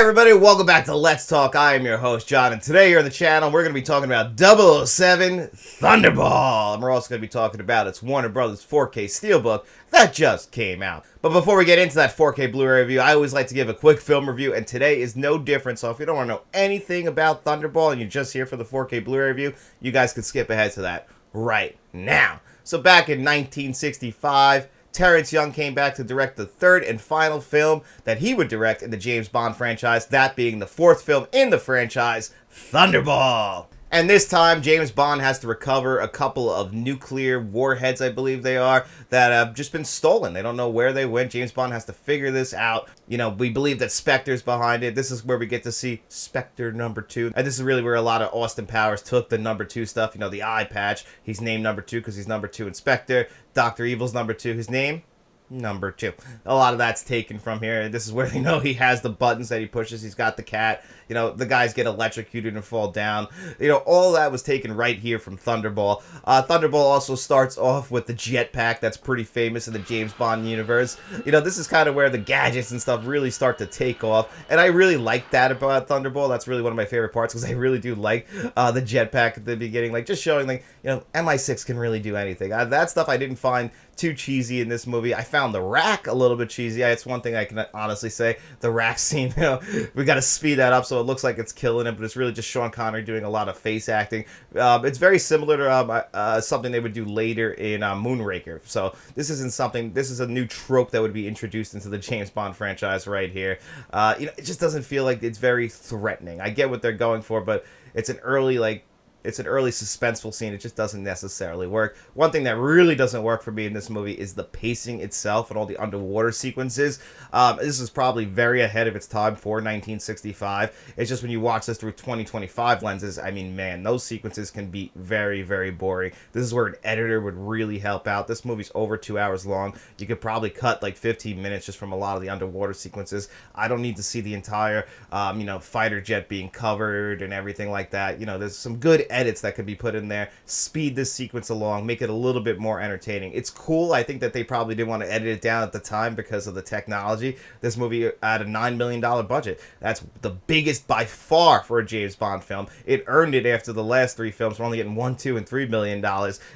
everybody, welcome back to Let's Talk. I am your host, John, and today here on the channel, we're going to be talking about 007 Thunderball. And we're also going to be talking about its Warner Brothers 4K Steelbook that just came out. But before we get into that 4K Blu-ray review, I always like to give a quick film review, and today is no different. So if you don't want to know anything about Thunderball and you're just here for the 4K Blu-ray review, you guys can skip ahead to that right now. So back in 1965, Terrence Young came back to direct the third and final film that he would direct in the James Bond franchise, that being the fourth film in the franchise, Thunderball. And this time, James Bond has to recover a couple of nuclear warheads, I believe they are, that have just been stolen. They don't know where they went. James Bond has to figure this out. You know, we believe that Spectre's behind it. This is where we get to see Spectre number 2. And this is really where a lot of Austin Powers took the number 2 stuff. You know, the eye patch. He's named number 2 because he's number 2 in Spectre. Dr. Evil's number 2. His name? Number 2. A lot of that's taken from here. This is where they know he has the buttons that he pushes. He's got the cat. You know, the guys get electrocuted and fall down. You know, all that was taken right here from Thunderball. Thunderball also starts off with the jetpack that's pretty famous in the James Bond universe. You know, this is kind of where the gadgets and stuff really start to take off. And I really like that about Thunderball. That's really one of my favorite parts because I really do like the jetpack at the beginning. Like, just showing, like, you know, MI6 can really do anything. That stuff I didn't find too cheesy in this movie. I found the rack a little bit cheesy. It's one thing I can honestly say. The rack scene, you know, we got to speed that up so it looks like it's killing it, but it's really just Sean Connery doing a lot of face acting. It's very similar to something they would do later in Moonraker. So this isn't something, this is a new trope that would be introduced into the James Bond franchise right here. You know, it just doesn't feel like it's very threatening. I get what they're going for, but it's an early, it's an early suspenseful scene. It just doesn't necessarily work. One thing that really doesn't work for me in this movie is the pacing itself and all the underwater sequences. This is probably very ahead of its time for 1965. It's just when you watch this through 2025 lenses, I mean, man, those sequences can be very, very boring. This is where an editor would really help out. This movie's over 2 hours long. You could probably cut like 15 minutes just from a lot of the underwater sequences. I don't need to see the entire, you know, fighter jet being covered and everything like that. You know, there's some good edits that could be put in there, speed this sequence along, make it a little bit more entertaining. It's cool. I think that they probably didn't want to edit it down at the time because of the technology. This movie had a $9 million budget. That's the biggest by far for a James Bond film. It earned it after the last 3 films. We're only getting $1, $2, and $3 million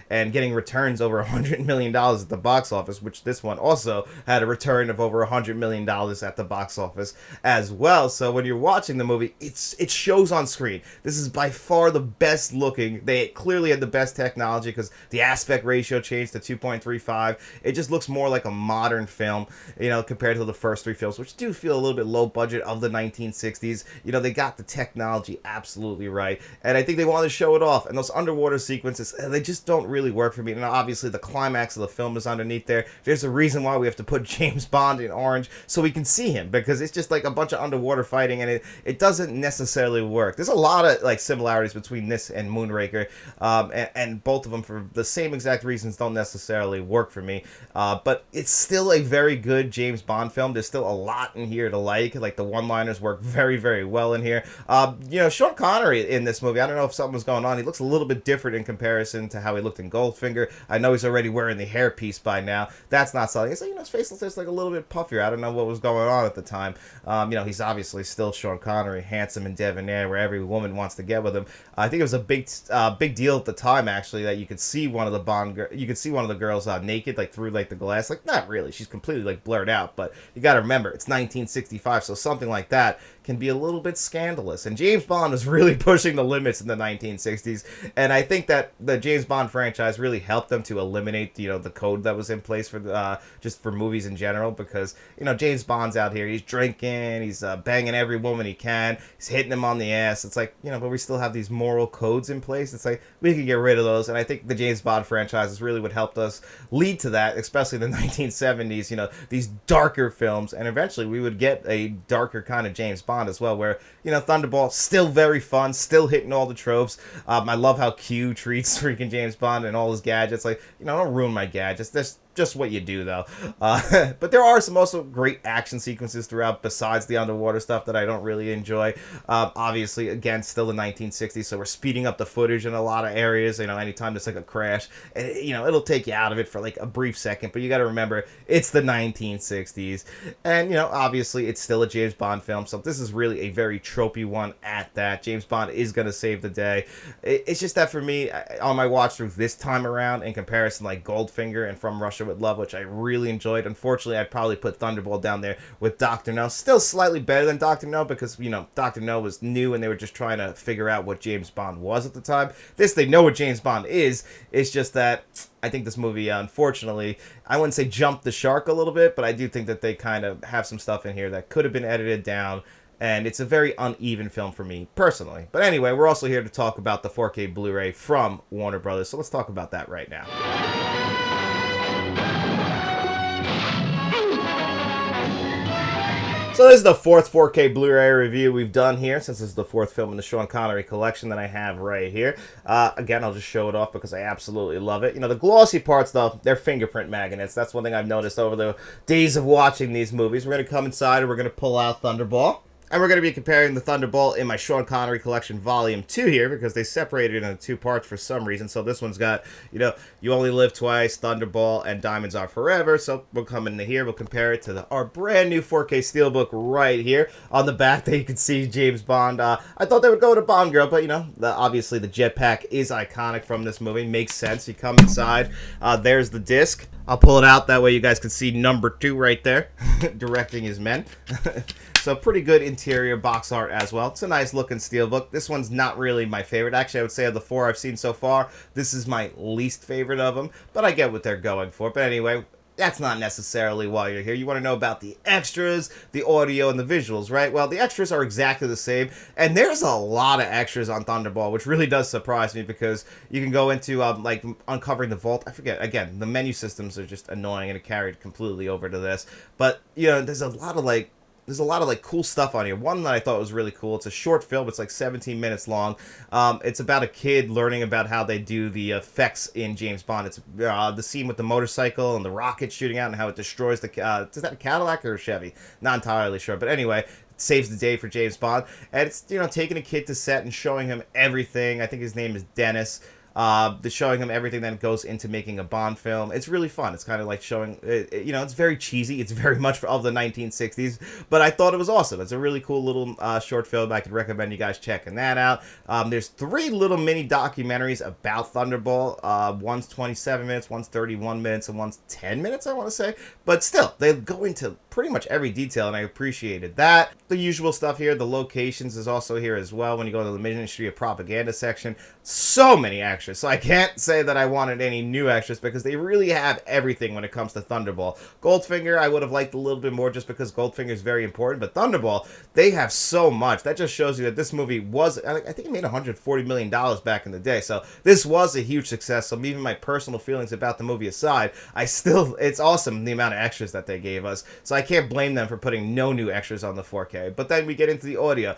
and getting returns over $100 million at the box office, which this one also had a return of over $100 million at the box office as well. So when you're watching the movie, it shows on screen. This is by far the best looking. They clearly had the best technology because the aspect ratio changed to 2.35. It just looks more like a modern film, you know, compared to the first 3 films, which do feel a little bit low budget of the 1960s. You know, they got the technology absolutely right, and I think they wanted to show it off. And those underwater sequences, they just don't really work for me. And obviously the climax of the film is underneath there. There's a reason why we have to put James Bond in orange so we can see him, because it's just like a bunch of underwater fighting, and it doesn't necessarily work. There's a lot of like similarities between this and Moonraker, and both of them, for the same exact reasons, don't necessarily work for me, but it's still a very good James Bond film. There's still a lot in here to like the one-liners work very, very well in here. You know, Sean Connery in this movie, I don't know if something was going on. He looks a little bit different in comparison to how he looked in Goldfinger. I know he's already wearing the hairpiece by now. That's not something. It's like, you know, his face looks just like a little bit puffier. I don't know what was going on at the time. You know, he's obviously still Sean Connery, handsome and debonair, where every woman wants to get with him. I think it was a big deal at the time, actually, that you could see one of the girls naked, like through like the glass. Like, not really, she's completely like blurred out, but you got to remember it's 1965, so something like that can be a little bit scandalous. And James Bond was really pushing the limits in the 1960s, and I think that the James Bond franchise really helped them to eliminate, you know, the code that was in place for just for movies in general, because, you know, James Bond's out here, he's drinking, he's banging every woman he can, he's hitting them on the ass. It's like, you know, but we still have these moral codes in place. It's like, we can get rid of those, and I think the James Bond franchise is really what helped us lead to that, especially in the 1970s, you know, these darker films, and eventually we would get a darker kind of James Bond as well, where, you know, Thunderball, still very fun, still hitting all the tropes. I love how Q treats freaking James Bond and all his gadgets. Like, you know, don't ruin my gadgets. just what you do, though. But there are some also great action sequences throughout besides the underwater stuff that I don't really enjoy. Obviously, again, still the 1960s, so we're speeding up the footage in a lot of areas. Anytime there's like a crash, and it'll take you out of it for like a brief second, but you got to remember it's the 1960s, and obviously it's still a James Bond film, so this is really a very tropey one at that. James Bond is gonna save the day. It's just that for me, on my watch through this time around, in comparison, like Goldfinger and From Russia with Love, which I really enjoyed. Unfortunately, I'd probably put Thunderball down there with Dr. No. Still slightly better than Dr. No because, Dr. No was new and they were just trying to figure out what James Bond was at the time. This, they know what James Bond is. It's just that I think this movie, unfortunately, I wouldn't say jumped the shark a little bit, but I do think that they kind of have some stuff in here that could have been edited down. And it's a very uneven film for me, personally. But anyway, we're also here to talk about the 4K Blu-ray from Warner Brothers. So let's talk about that right now. So this is the fourth 4K Blu-ray review we've done here, since this is the fourth film in the Sean Connery collection that I have right here. Again, I'll just show it off because I absolutely love it. The glossy parts, though, they're fingerprint magnets. That's one thing I've noticed over the days of watching these movies. We're going to come inside and we're going to pull out Thunderball. And we're going to be comparing the Thunderball in my Sean Connery collection volume 2 here, because they separated it into two parts for some reason. So this one's got, You Only Live Twice, Thunderball, and Diamonds Are Forever. So we'll come into here, we'll compare it to our brand new 4K Steelbook right here. On the back there you can see James Bond. I thought they would go to Bond Girl, but obviously the jetpack is iconic from this movie. Makes sense. You come inside, there's the disc. I'll pull it out, that way you guys can see number 2 right there, directing his men. So pretty good interior box art as well. It's a nice looking Steelbook. This one's not really my favorite. Actually, I would say of the 4 I've seen so far, this is my least favorite of them. But I get what they're going for. But anyway, that's not necessarily why you're here. You want to know about the extras, the audio, and the visuals, right? Well, the extras are exactly the same. And there's a lot of extras on Thunderball, which really does surprise me, because you can go into, like, uncovering the vault. I forget, again, the menu systems are just annoying, and it carried completely over to this. But, there's a lot of cool stuff on here. One that I thought was really cool. It's a short film. It's like 17 minutes long. It's about a kid learning about how they do the effects in James Bond. It's the scene with the motorcycle and the rocket shooting out and how it destroys the... is that a Cadillac or a Chevy? Not entirely sure. But anyway, it saves the day for James Bond. And it's, taking a kid to set and showing him everything. I think his name is Dennis. Showing him everything that goes into making a Bond film. It's really fun. It's kind of like showing, it's very cheesy. It's very much of the 1960s, but I thought it was awesome. It's a really cool little short film. I could recommend you guys checking that out. There's 3 little mini documentaries about Thunderball. One's 27 minutes, one's 31 minutes, and one's 10 minutes, I want to say. But still, they go into pretty much every detail, and I appreciated that. The usual stuff here, the locations is also here as well. When you go to the Ministry of Propaganda section, so many extras. So I can't say that I wanted any new extras, because they really have everything when it comes to Thunderball. Goldfinger, I would have liked a little bit more, just because Goldfinger is very important, but Thunderball, they have so much. That just shows you that this movie was, I think it made $140 million back in the day, so this was a huge success. So even my personal feelings about the movie aside, it's awesome the amount of extras that they gave us. So I can't blame them for putting no new extras on the 4K. But then we get into the audio.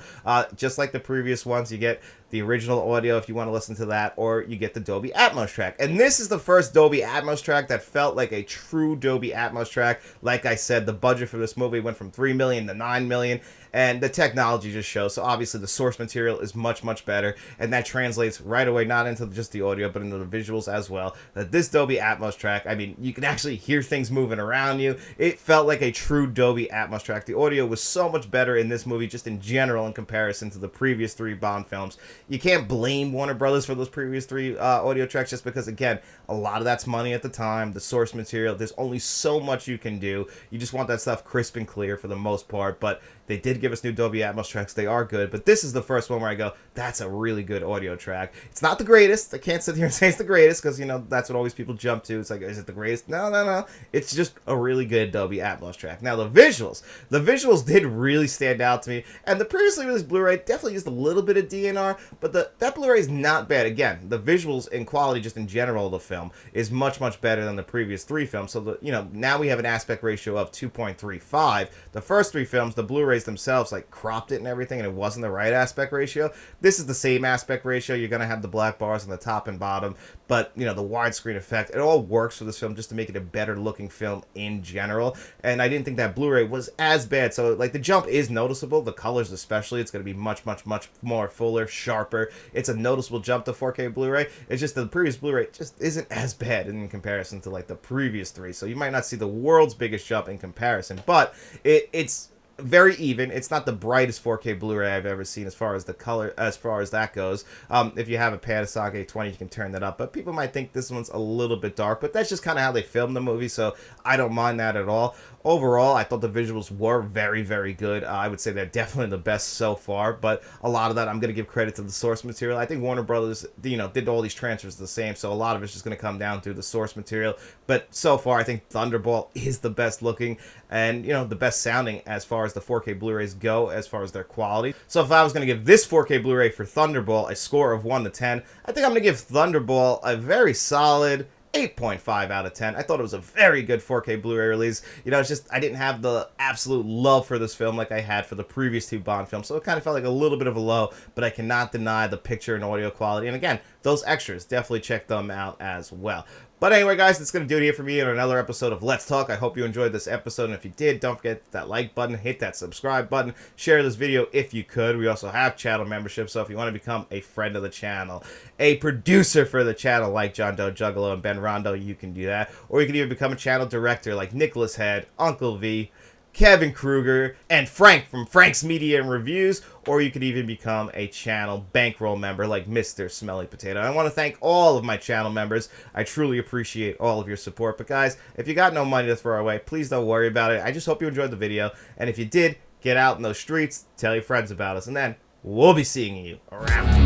Just like the previous ones, you get the original audio if you want to listen to that, or you get the Dolby Atmos track. And this is the first Dolby Atmos track that felt like a true Dolby Atmos track. Like I said, the budget for this movie went from $3 million to $9 million, and the technology just shows. So obviously the source material is much, much better, and that translates right away, not into just the audio, but into the visuals as well. That this Dolby Atmos track, I mean, you can actually hear things moving around you. It felt like a true Dolby Atmos track. The audio was so much better in this movie, just in general, in comparison to the previous 3 Bond films. You can't blame Warner Brothers for those previous 3 audio tracks, just because, again, a lot of that's money at the time, the source material. There's only so much you can do. You just want that stuff crisp and clear for the most part, but they did give us new Dolby Atmos tracks. They are good, but this is the first one where I go, that's a really good audio track. It's not the greatest. I can't sit here and say it's the greatest, because, that's what always people jump to. It's like, is it the greatest? No. It's just a really good Dolby Atmos track. Now, the visuals did really stand out to me, and the previously released Blu-ray definitely used a little bit of DNR, but that Blu-ray is not bad. Again, the visuals and quality just in general of the film is much, much better than the previous 3 films. So, now we have an aspect ratio of 2.35. The first 3 films, the Blu-rays themselves, like, cropped it and everything, and it wasn't the right aspect ratio. This is the same aspect ratio. You're going to have the black bars on the top and bottom, but, the widescreen effect, it all works for this film just to make it a better looking film in general. And I didn't think that Blu-ray was as bad. So, like, the jump is noticeable. The colors especially, it's going to be much, much, much more fuller, sharper. It's a noticeable jump to 4K Blu-ray. It's just the previous Blu-ray just isn't as bad in comparison to, like, the previous 3. So you might not see the world's biggest jump in comparison, but it's very even. It's not the brightest 4K Blu-ray I've ever seen as far as the color, as far as that goes. If you have a Panasonic 820, you can turn that up, but people might think this one's a little bit dark, but that's just kind of how they filmed the movie, so I don't mind that at all. Overall, I thought the visuals were very, very good. I would say they're definitely the best so far, but a lot of that I'm going to give credit to the source material. I think Warner Brothers, did all these transfers the same, so a lot of it's just going to come down through the source material. But so far, I think Thunderball is the best looking and, the best sounding as far as the 4K Blu-rays go, as far as their quality. So if I was going to give this 4K Blu-ray for Thunderball a score of 1 to 10, I think I'm going to give Thunderball a very solid 8.5 out of 10. I thought it was a very good 4K Blu-ray release. It's just I didn't have the absolute love for this film like I had for the previous 2 Bond films, so it kind of felt like a little bit of a low, but I cannot deny the picture and audio quality. And again, those extras, definitely check them out as well. But anyway, guys, that's going to do it here for me in another episode of Let's Talk. I hope you enjoyed this episode, and if you did, don't forget that like button, hit that subscribe button, share this video if you could. We also have channel membership, so if you want to become a friend of the channel, a producer for the channel like John Doe Juggalo and Ben Rondo, you can do that. Or you can even become a channel director like Nicholas Head, Uncle V, Kevin Kruger, and Frank from Frank's Media and Reviews, or you could even become a channel bankroll member like Mr. Smelly Potato. I want to thank all of my channel members. I truly appreciate all of your support. But guys, if you got no money to throw away, please don't worry about it. I just hope you enjoyed the video, and if you did, get out in those streets, tell your friends about us, and then we'll be seeing you around.